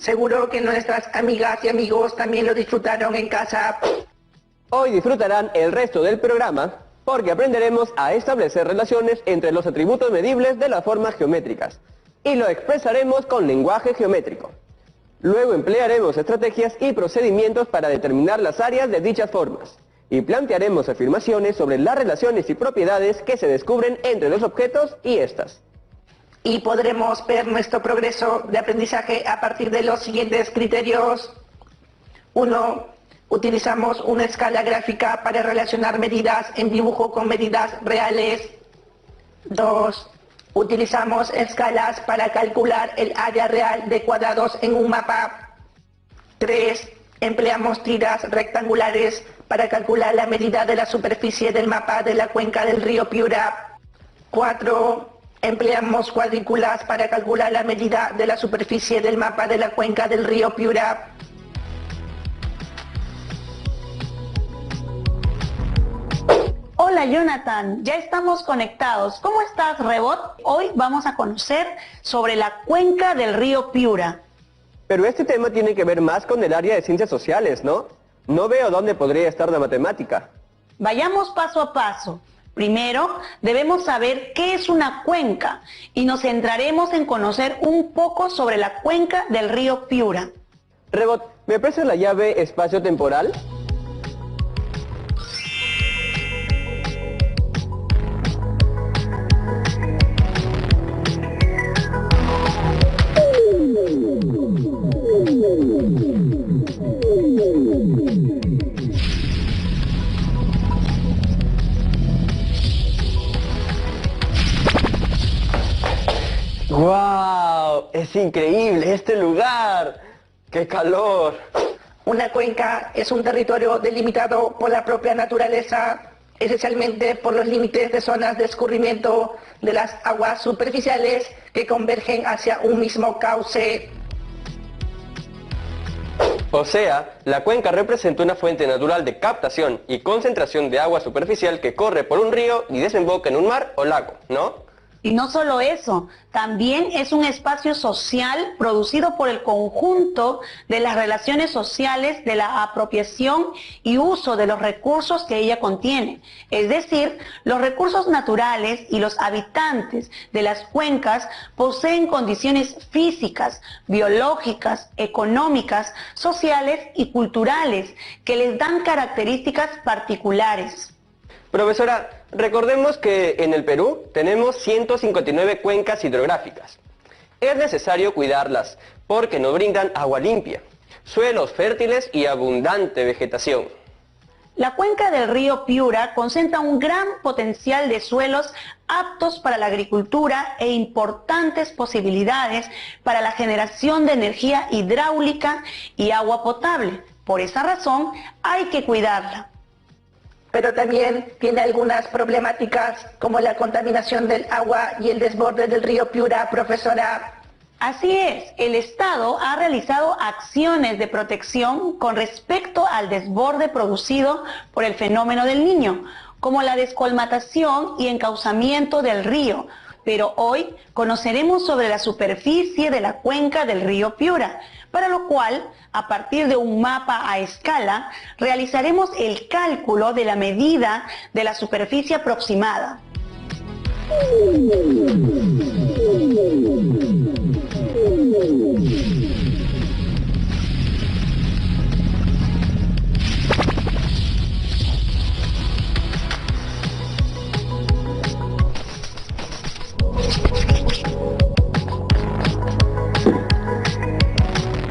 Seguro que nuestras amigas y amigos también lo disfrutaron en casa. Hoy disfrutarán el resto del programa porque aprenderemos a establecer relaciones entre los atributos medibles de las formas geométricas y lo expresaremos con lenguaje geométrico. Luego emplearemos estrategias y procedimientos para determinar las áreas de dichas formas y plantearemos afirmaciones sobre las relaciones y propiedades que se descubren entre los objetos y estas. Y podremos ver nuestro progreso de aprendizaje a partir de los siguientes criterios. 1. Utilizamos una escala gráfica para relacionar medidas en dibujo con medidas reales. 2. Utilizamos escalas para calcular el área real de cuadrados en un mapa. 3. Empleamos tiras rectangulares para calcular la medida de la superficie del mapa de la cuenca del río Piura. 4. Empleamos cuadrículas para calcular la medida de la superficie del mapa de la cuenca del río Piura. Hola Jonathan, ya estamos conectados. ¿Cómo estás, Rebot? Hoy vamos a conocer sobre la cuenca del río Piura. Pero este tema tiene que ver más con el área de ciencias sociales, ¿no? No veo dónde podría estar la matemática. Vayamos paso a paso. Primero, debemos saber qué es una cuenca y nos centraremos en conocer un poco sobre la cuenca del río Piura. Rebot, ¿me prestas la llave espacio-temporal? ¡Wow! ¡Es increíble este lugar! ¡Qué calor! Una cuenca es un territorio delimitado por la propia naturaleza, esencialmente por los límites de zonas de escurrimiento de las aguas superficiales que convergen hacia un mismo cauce. O sea, la cuenca representa una fuente natural de captación y concentración de agua superficial que corre por un río y desemboca en un mar o lago, ¿no? Y no solo eso, también es un espacio social producido por el conjunto de las relaciones sociales de la apropiación y uso de los recursos que ella contiene. Es decir, los recursos naturales y los habitantes de las cuencas poseen condiciones físicas, biológicas, económicas, sociales y culturales que les dan características particulares. Profesora, recordemos que en el Perú tenemos 159 cuencas hidrográficas. Es necesario cuidarlas porque nos brindan agua limpia, suelos fértiles y abundante vegetación. La cuenca del río Piura concentra un gran potencial de suelos aptos para la agricultura e importantes posibilidades para la generación de energía hidráulica y agua potable. Por esa razón hay que cuidarla. Pero también tiene algunas problemáticas como la contaminación del agua y el desborde del río Piura, profesora. Así es, el Estado ha realizado acciones de protección con respecto al desborde producido por el fenómeno del Niño, como la descolmatación y encauzamiento del río. Pero hoy conoceremos sobre la superficie de la cuenca del río Piura, para lo cual, a partir de un mapa a escala, realizaremos el cálculo de la medida de la superficie aproximada.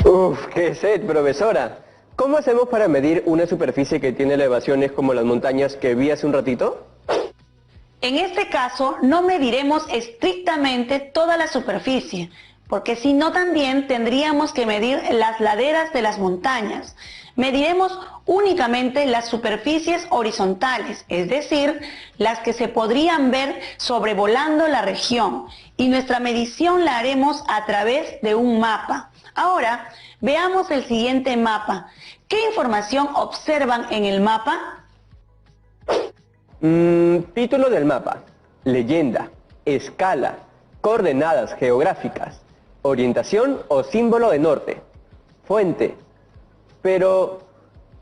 ¡Uf, qué sed, profesora! ¿Cómo hacemos para medir una superficie que tiene elevaciones como las montañas que vi hace un ratito? En este caso, no mediremos estrictamente toda la superficie, porque si no también tendríamos que medir las laderas de las montañas. Mediremos únicamente las superficies horizontales, es decir, las que se podrían ver sobrevolando la región, y nuestra medición la haremos a través de un mapa. Ahora, veamos el siguiente mapa. ¿Qué información observan en el mapa? Título del mapa, leyenda, escala, coordenadas geográficas, orientación o símbolo de norte, fuente. Pero,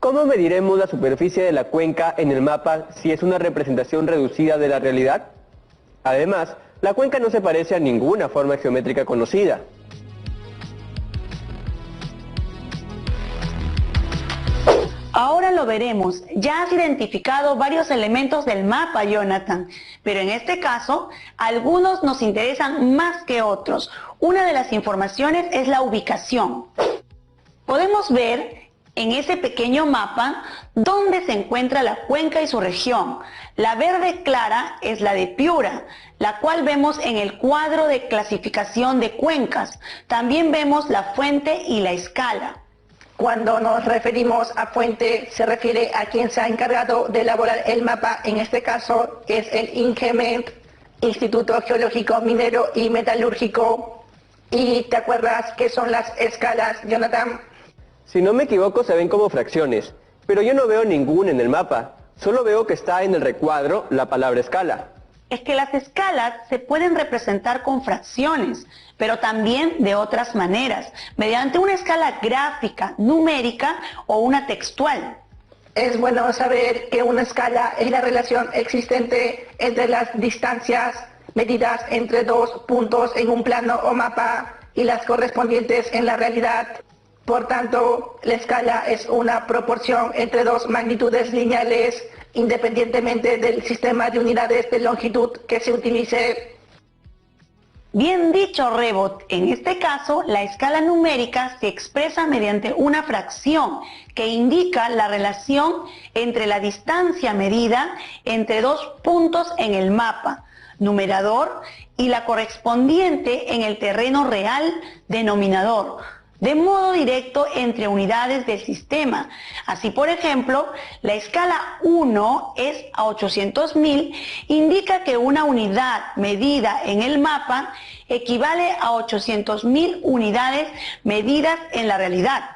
¿cómo mediremos la superficie de la cuenca en el mapa si es una representación reducida de la realidad? Además, la cuenca no se parece a ninguna forma geométrica conocida. Ahora lo veremos. Ya has identificado varios elementos del mapa, Jonathan, pero en este caso, algunos nos interesan más que otros. Una de las informaciones es la ubicación. Podemos ver en ese pequeño mapa dónde se encuentra la cuenca y su región. La verde clara es la de Piura, la cual vemos en el cuadro de clasificación de cuencas. También vemos la fuente y la escala. Cuando nos referimos a fuente, se refiere a quien se ha encargado de elaborar el mapa. En este caso es el INGEMET, Instituto Geológico Minero y Metalúrgico. ¿Y te acuerdas qué son las escalas, Jonathan? Si no me equivoco, se ven como fracciones, pero yo no veo ninguna en el mapa. Solo veo que está en el recuadro la palabra escala. Es que las escalas se pueden representar con fracciones, pero también de otras maneras, mediante una escala gráfica, numérica o una textual. Es bueno saber que una escala es la relación existente entre las distancias medidas entre dos puntos en un plano o mapa y las correspondientes en la realidad. Por tanto, la escala es una proporción entre dos magnitudes lineales, independientemente del sistema de unidades de longitud que se utilice. Bien dicho, Rebot. En este caso, la escala numérica se expresa mediante una fracción que indica la relación entre la distancia medida entre dos puntos en el mapa, numerador, y la correspondiente en el terreno real, denominador, de modo directo entre unidades del sistema. Así, por ejemplo, la escala 1 es a 800.000, indica que una unidad medida en el mapa equivale a 800.000 unidades medidas en la realidad.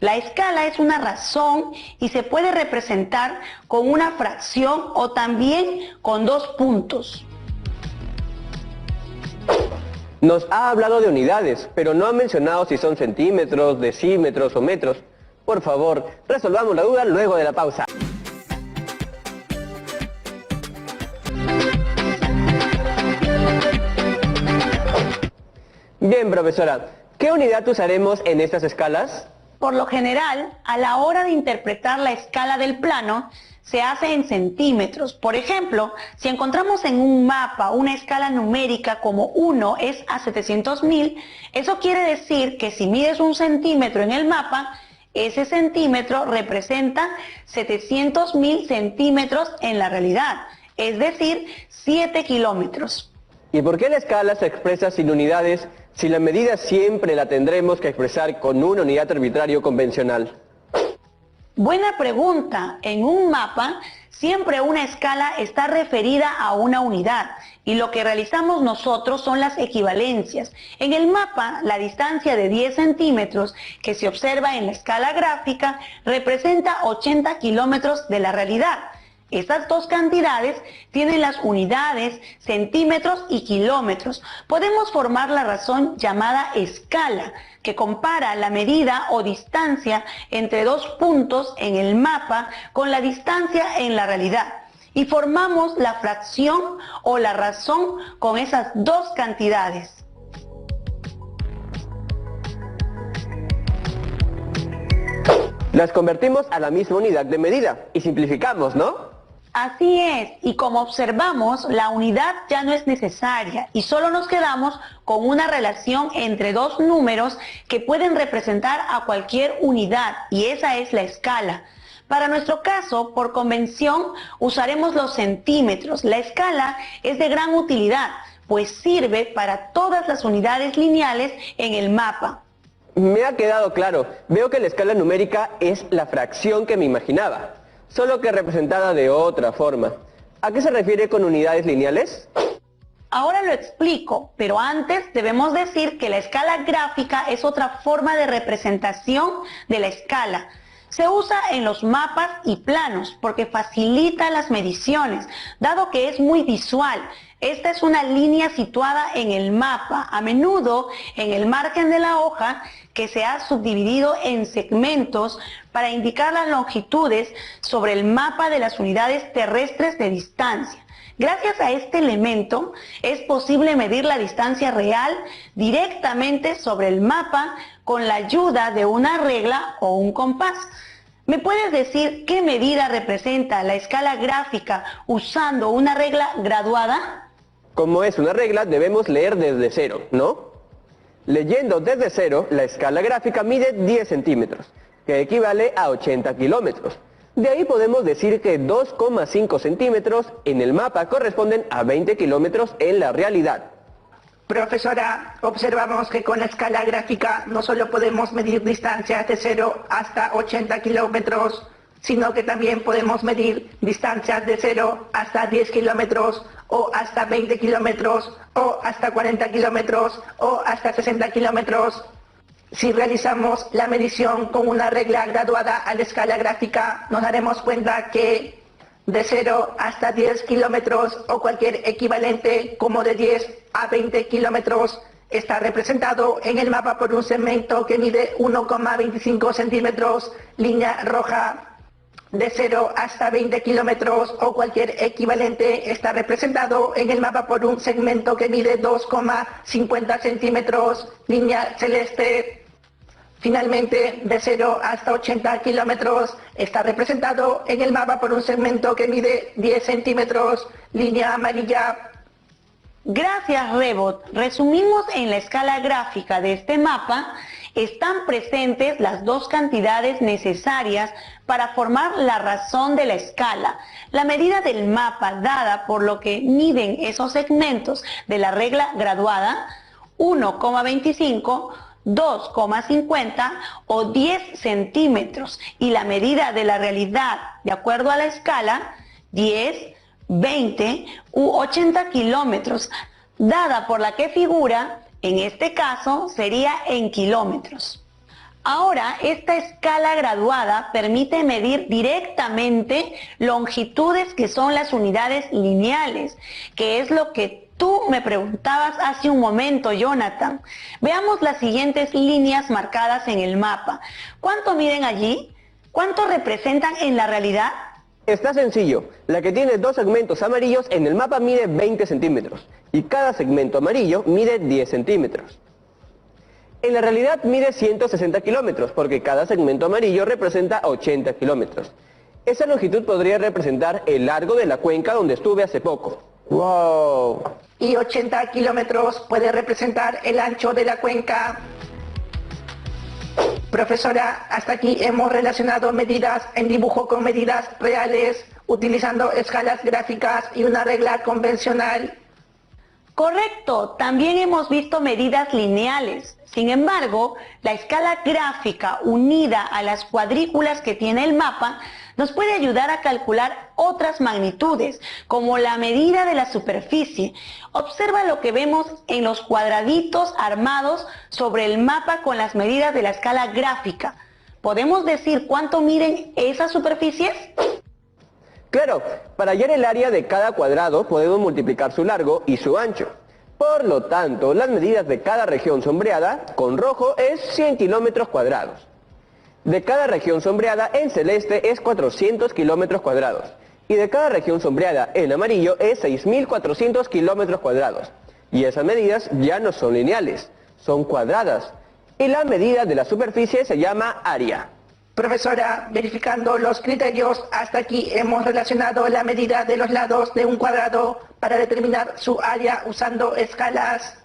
La escala es una razón y se puede representar con una fracción o también con dos puntos. Nos ha hablado de unidades, pero no ha mencionado si son centímetros, decímetros o metros. Por favor, resolvamos la duda luego de la pausa. Bien, profesora, ¿qué unidad usaremos en estas escalas? Por lo general, a la hora de interpretar la escala del plano, se hace en centímetros. Por ejemplo, si encontramos en un mapa una escala numérica como 1 es a 700.000, eso quiere decir que si mides un centímetro en el mapa, ese centímetro representa 700.000 centímetros en la realidad, es decir, 7 kilómetros. ¿Y por qué la escala se expresa sin unidades si la medida siempre la tendremos que expresar con una unidad arbitraria convencional? Buena pregunta. En un mapa, siempre una escala está referida a una unidad y lo que realizamos nosotros son las equivalencias. En el mapa, la distancia de 10 centímetros que se observa en la escala gráfica representa 80 kilómetros de la realidad. Estas dos cantidades tienen las unidades, centímetros y kilómetros. Podemos formar la razón llamada escala, que compara la medida o distancia entre dos puntos en el mapa con la distancia en la realidad. Y formamos la fracción o la razón con esas dos cantidades. Las convertimos a la misma unidad de medida y simplificamos, ¿no? Así es, y como observamos, la unidad ya no es necesaria y solo nos quedamos con una relación entre dos números que pueden representar a cualquier unidad, y esa es la escala. Para nuestro caso, por convención, usaremos los centímetros. La escala es de gran utilidad, pues sirve para todas las unidades lineales en el mapa. Me ha quedado claro. Veo que la escala numérica es la fracción que me imaginaba, solo que representada de otra forma. ¿A qué se refiere con unidades lineales? Ahora lo explico, pero antes debemos decir que la escala gráfica es otra forma de representación de la escala. Se usa en los mapas y planos porque facilita las mediciones, dado que es muy visual. Esta es una línea situada en el mapa, a menudo en el margen de la hoja, que se ha subdividido en segmentos para indicar las longitudes sobre el mapa de las unidades terrestres de distancia. Gracias a este elemento es posible medir la distancia real directamente sobre el mapa con la ayuda de una regla o un compás. ¿Me puedes decir qué medida representa la escala gráfica usando una regla graduada? Como es una regla, debemos leer desde cero, ¿no? Leyendo desde cero, la escala gráfica mide 10 centímetros, que equivale a 80 kilómetros. De ahí podemos decir que 2,5 centímetros en el mapa corresponden a 20 kilómetros en la realidad. Profesora, observamos que con la escala gráfica no solo podemos medir distancias de 0 hasta 80 kilómetros, sino que también podemos medir distancias de 0 hasta 10 kilómetros, o hasta 20 kilómetros, o hasta 40 kilómetros, o hasta 60 kilómetros. Si realizamos la medición con una regla graduada a la escala gráfica, nos daremos cuenta que de 0 hasta 10 kilómetros o cualquier equivalente como de 10 a 20 kilómetros está representado en el mapa por un segmento que mide 1,25 centímetros, línea roja. De 0 hasta 20 kilómetros o cualquier equivalente está representado en el mapa por un segmento que mide 2,50 centímetros, línea celeste. Finalmente, de 0 hasta 80 kilómetros está representado en el mapa por un segmento que mide 10 centímetros, línea amarilla. Gracias, Rebot. Resumimos en la escala gráfica de este mapa. Están presentes las dos cantidades necesarias para formar la razón de la escala. La medida del mapa dada por lo que miden esos segmentos de la regla graduada, 1,25, 2,50 o 10 centímetros, y la medida de la realidad de acuerdo a la escala, 10, 20 u 80 kilómetros, dada por la que figura. En este caso sería en kilómetros. Ahora, esta escala graduada permite medir directamente longitudes que son las unidades lineales, que es lo que tú me preguntabas hace un momento, Jonathan. Veamos las siguientes líneas marcadas en el mapa. ¿Cuánto miden allí? ¿Cuánto representan en la realidad? Está sencillo. La que tiene dos segmentos amarillos en el mapa mide 20 centímetros y cada segmento amarillo mide 10 centímetros. En la realidad mide 160 kilómetros porque cada segmento amarillo representa 80 kilómetros. Esa longitud podría representar el largo de la cuenca donde estuve hace poco. ¡Wow! Y 80 kilómetros puede representar el ancho de la cuenca. Profesora, hasta aquí hemos relacionado medidas en dibujo con medidas reales, utilizando escalas gráficas y una regla convencional. Correcto, también hemos visto medidas lineales. Sin embargo, la escala gráfica unida a las cuadrículas que tiene el mapa nos puede ayudar a calcular otras magnitudes, como la medida de la superficie. Observa lo que vemos en los cuadraditos armados sobre el mapa con las medidas de la escala gráfica. ¿Podemos decir cuánto miden esas superficies? Claro, para hallar el área de cada cuadrado podemos multiplicar su largo y su ancho. Por lo tanto, las medidas de cada región sombreada con rojo es 100 kilómetros cuadrados. De cada región sombreada en celeste es 400 kilómetros cuadrados. Y de cada región sombreada en amarillo es 6.400 kilómetros cuadrados. Y esas medidas ya no son lineales, son cuadradas. Y la medida de la superficie se llama área. Profesora, verificando los criterios, hasta aquí hemos relacionado la medida de los lados de un cuadrado para determinar su área usando escalas.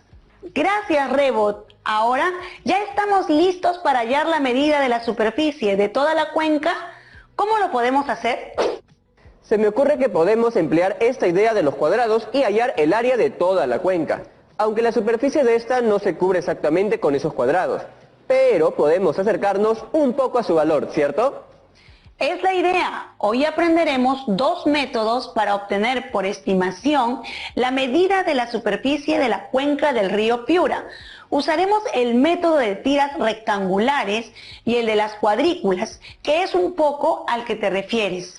Gracias, Rebot. Ahora ya estamos listos para hallar la medida de la superficie de toda la cuenca. ¿Cómo lo podemos hacer? Se me ocurre que podemos emplear esta idea de los cuadrados y hallar el área de toda la cuenca, aunque la superficie de esta no se cubre exactamente con esos cuadrados. Pero podemos acercarnos un poco a su valor, ¿cierto? Es la idea. Hoy aprenderemos dos métodos para obtener por estimación la medida de la superficie de la cuenca del río Piura. Usaremos el método de tiras rectangulares y el de las cuadrículas, que es un poco al que te refieres.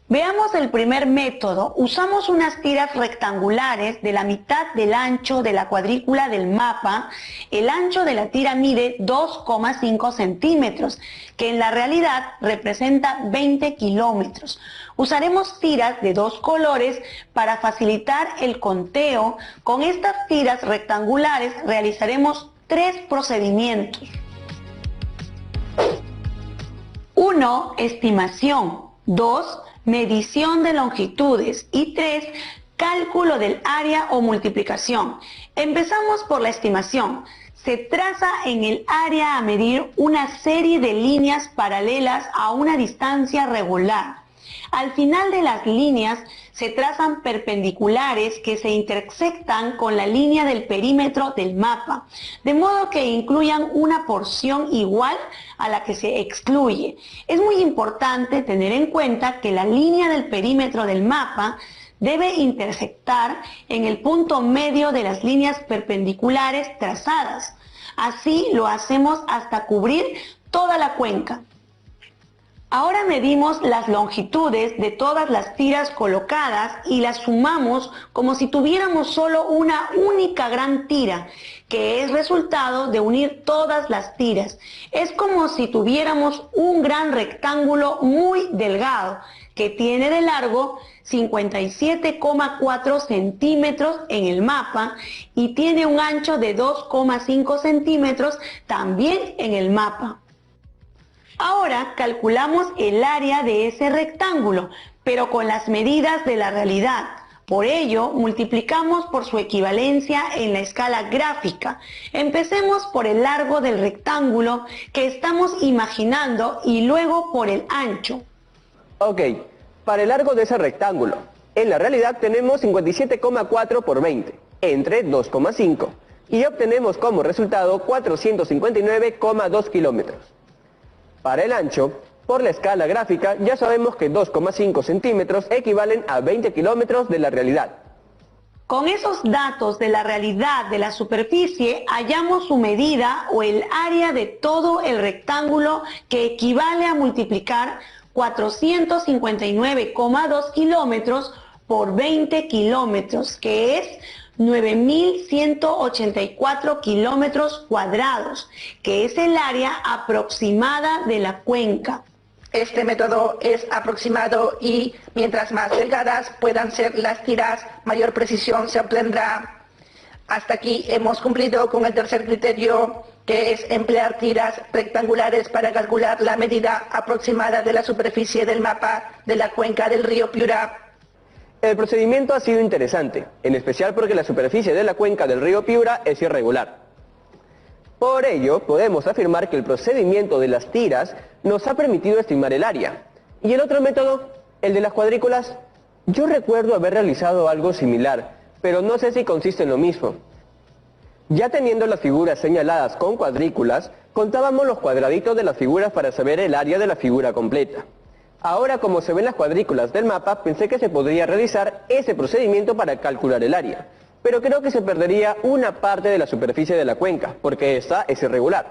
Veamos el primer método. Usamos unas tiras rectangulares de la mitad del ancho de la cuadrícula del mapa. El ancho de la tira mide 2,5 centímetros, que en la realidad representa 20 kilómetros. Usaremos tiras de dos colores para facilitar el conteo. Con estas tiras rectangulares realizaremos 3 procedimientos. 1. Estimación. 2. Medición de longitudes. Y 3. Cálculo del área o multiplicación. Empezamos por la estimación. Se traza en el área a medir una serie de líneas paralelas a una distancia regular. Al final de las líneas se trazan perpendiculares que se intersectan con la línea del perímetro del mapa, de modo que incluyan una porción igual a la que se excluye. Es muy importante tener en cuenta que la línea del perímetro del mapa debe intersectar en el punto medio de las líneas perpendiculares trazadas. Así lo hacemos hasta cubrir toda la cuenca. Ahora medimos las longitudes de todas las tiras colocadas y las sumamos como si tuviéramos solo una única gran tira, que es resultado de unir todas las tiras. Es como si tuviéramos un gran rectángulo muy delgado, que tiene de largo 57,4 centímetros en el mapa y tiene un ancho de 2,5 centímetros también en el mapa. Ahora calculamos el área de ese rectángulo, pero con las medidas de la realidad. Por ello, multiplicamos por su equivalencia en la escala gráfica. Empecemos por el largo del rectángulo que estamos imaginando y luego por el ancho. Ok, para el largo de ese rectángulo, en la realidad tenemos 57,4 por 20, entre 2,5, y obtenemos como resultado 459,2 kilómetros. Para el ancho, por la escala gráfica, ya sabemos que 2,5 centímetros equivalen a 20 kilómetros de la realidad. Con esos datos de la realidad de la superficie, hallamos su medida o el área de todo el rectángulo, que equivale a multiplicar 459,2 kilómetros por 20 kilómetros, que es 9.184 kilómetros cuadrados, que es el área aproximada de la cuenca. Este método es aproximado y mientras más delgadas puedan ser las tiras, mayor precisión se obtendrá. Hasta aquí hemos cumplido con el tercer criterio, que es emplear tiras rectangulares para calcular la medida aproximada de la superficie del mapa de la cuenca del río Piura. El procedimiento ha sido interesante, en especial porque la superficie de la cuenca del río Piura es irregular. Por ello, podemos afirmar que el procedimiento de las tiras nos ha permitido estimar el área. ¿Y el otro método, el de las cuadrículas? Yo recuerdo haber realizado algo similar, pero no sé si consiste en lo mismo. Ya teniendo las figuras señaladas con cuadrículas, contábamos los cuadraditos de las figuras para saber el área de la figura completa. Ahora, como se ven las cuadrículas del mapa, pensé que se podría realizar ese procedimiento para calcular el área, pero creo que se perdería una parte de la superficie de la cuenca, porque esta es irregular.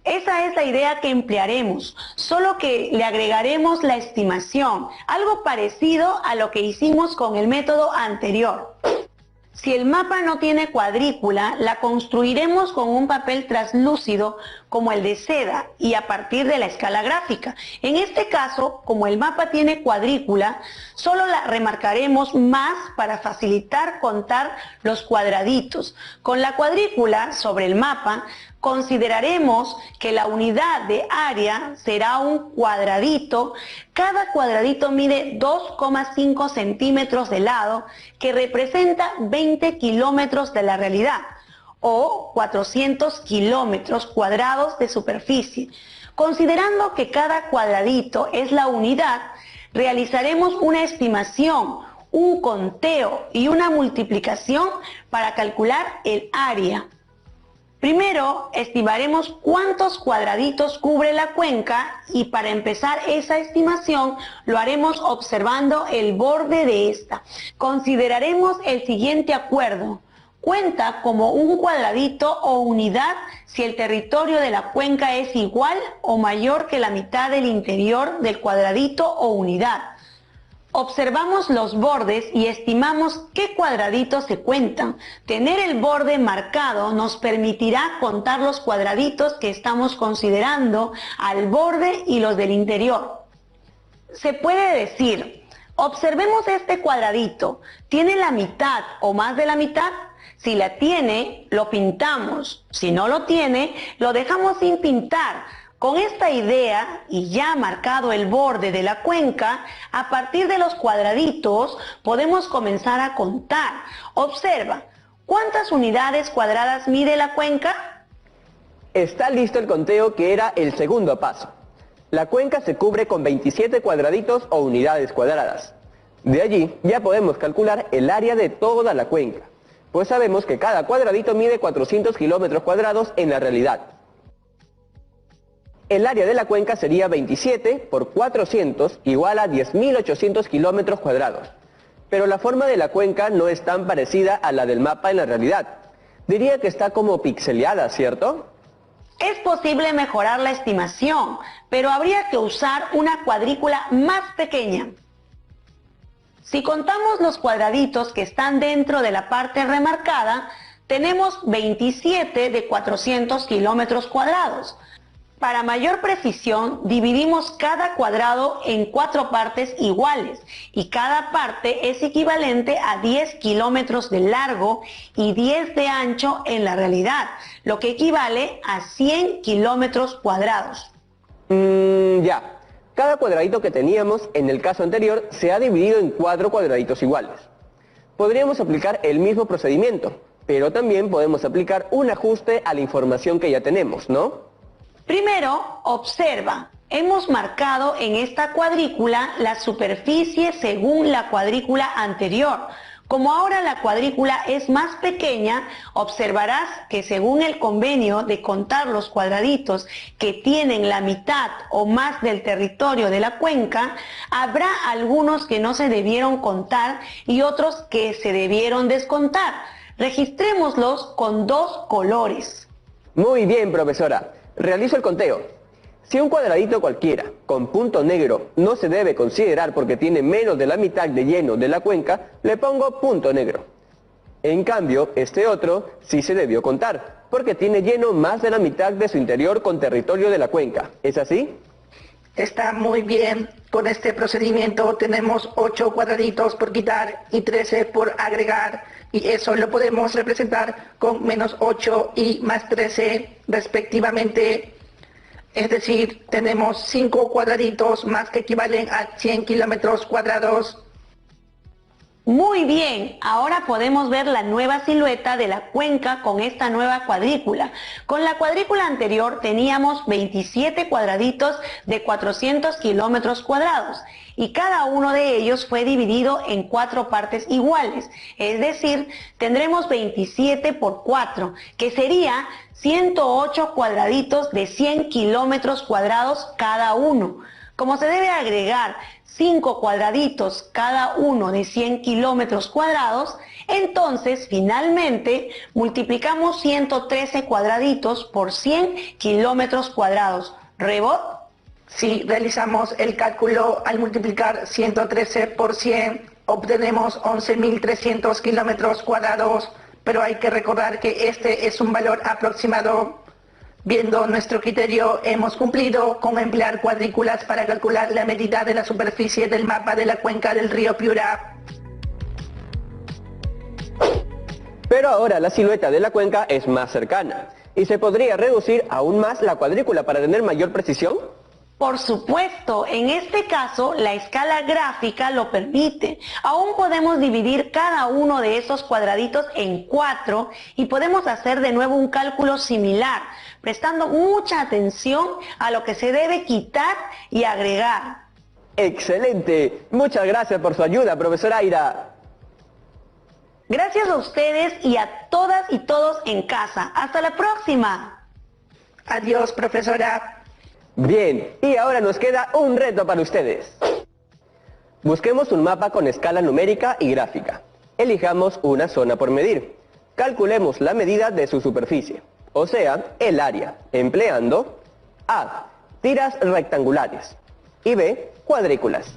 Esa es la idea que emplearemos, solo que le agregaremos la estimación, algo parecido a lo que hicimos con el método anterior. Si el mapa no tiene cuadrícula, la construiremos con un papel translúcido como el de seda y a partir de la escala gráfica. En este caso, como el mapa tiene cuadrícula, solo la remarcaremos más para facilitar contar los cuadraditos. Con la cuadrícula sobre el mapa, consideraremos que la unidad de área será un cuadradito. Cada cuadradito mide 2,5 centímetros de lado, que representa 20 kilómetros de la realidad, o 400 kilómetros cuadrados de superficie. Considerando que cada cuadradito es la unidad, realizaremos una estimación, un conteo y una multiplicación para calcular el área. Primero, estimaremos cuántos cuadraditos cubre la cuenca y para empezar esa estimación lo haremos observando el borde de esta. Consideraremos el siguiente acuerdo. Cuenta como un cuadradito o unidad si el territorio de la cuenca es igual o mayor que la mitad del interior del cuadradito o unidad. Observamos los bordes y estimamos qué cuadraditos se cuentan. Tener el borde marcado nos permitirá contar los cuadraditos que estamos considerando al borde y los del interior. Se puede decir, observemos este cuadradito, ¿tiene la mitad o más de la mitad? Si la tiene, lo pintamos. Si no lo tiene, lo dejamos sin pintar. Con esta idea y ya marcado el borde de la cuenca, a partir de los cuadraditos podemos comenzar a contar. Observa, ¿cuántas unidades cuadradas mide la cuenca? Está listo el conteo, que era el segundo paso. La cuenca se cubre con 27 cuadraditos o unidades cuadradas. De allí ya podemos calcular el área de toda la cuenca, pues sabemos que cada cuadradito mide 400 kilómetros cuadrados en la realidad. El área de la cuenca sería 27 por 400 igual a 10.800 kilómetros cuadrados. Pero la forma de la cuenca no es tan parecida a la del mapa en la realidad. Diría que está como pixeleada, ¿cierto? Es posible mejorar la estimación, pero habría que usar una cuadrícula más pequeña. Si contamos los cuadraditos que están dentro de la parte remarcada, tenemos 27 de 400 kilómetros cuadrados. Para mayor precisión, dividimos cada cuadrado en 4 partes iguales y cada parte es equivalente a 10 kilómetros de largo y 10 de ancho en la realidad, lo que equivale a 100 kilómetros cuadrados. Ya. Cada cuadradito que teníamos en el caso anterior se ha dividido en 4 cuadraditos iguales. Podríamos aplicar el mismo procedimiento, pero también podemos aplicar un ajuste a la información que ya tenemos, ¿no? Primero, observa, hemos marcado en esta cuadrícula la superficie según la cuadrícula anterior. Como ahora la cuadrícula es más pequeña, observarás que según el convenio de contar los cuadraditos que tienen la mitad o más del territorio de la cuenca, habrá algunos que no se debieron contar y otros que se debieron descontar. Registrémoslos con 2 colores. Muy bien, profesora. Realizo el conteo. Si un cuadradito cualquiera con punto negro no se debe considerar porque tiene menos de la mitad de lleno de la cuenca, le pongo punto negro. En cambio, este otro sí se debió contar, porque tiene lleno más de la mitad de su interior con territorio de la cuenca. ¿Es así? Está muy bien. Con este procedimiento tenemos 8 cuadraditos por quitar y 13 por agregar, y eso lo podemos representar con menos 8 y más 13 respectivamente. Es decir, tenemos 5 cuadraditos más que equivalen a 100 kilómetros cuadrados. Muy bien, ahora podemos ver la nueva silueta de la cuenca con esta nueva cuadrícula. Con la cuadrícula anterior teníamos 27 cuadraditos de 400 kilómetros cuadrados y cada uno de ellos fue dividido en 4 partes iguales. Es decir, tendremos 27 por 4, que sería 108 cuadraditos de 100 kilómetros cuadrados cada uno. Como se debe agregar 5 cuadraditos cada uno de 100 kilómetros cuadrados, entonces finalmente multiplicamos 113 cuadraditos por 100 kilómetros cuadrados. ¿Rebot? Si realizamos el cálculo al multiplicar 113 por 100, obtenemos 11.300 kilómetros cuadrados, pero hay que recordar que este es un valor aproximado. Viendo nuestro criterio, hemos cumplido con emplear cuadrículas para calcular la medida de la superficie del mapa de la cuenca del río Piura. Pero ahora la silueta de la cuenca es más cercana, y se podría reducir aún más la cuadrícula para tener mayor precisión. Por supuesto, en este caso la escala gráfica lo permite. Aún podemos dividir cada uno de esos cuadraditos en 4 y podemos hacer de nuevo un cálculo similar, prestando mucha atención a lo que se debe quitar y agregar. ¡Excelente! Muchas gracias por su ayuda, profesora Aira. Gracias a ustedes y a todas y todos en casa. ¡Hasta la próxima! Adiós, profesora. Bien, y ahora nos queda un reto para ustedes. Busquemos un mapa con escala numérica y gráfica. Elijamos una zona por medir. Calculemos la medida de su superficie, o sea, el área, empleando A, tiras rectangulares y B, cuadrículas.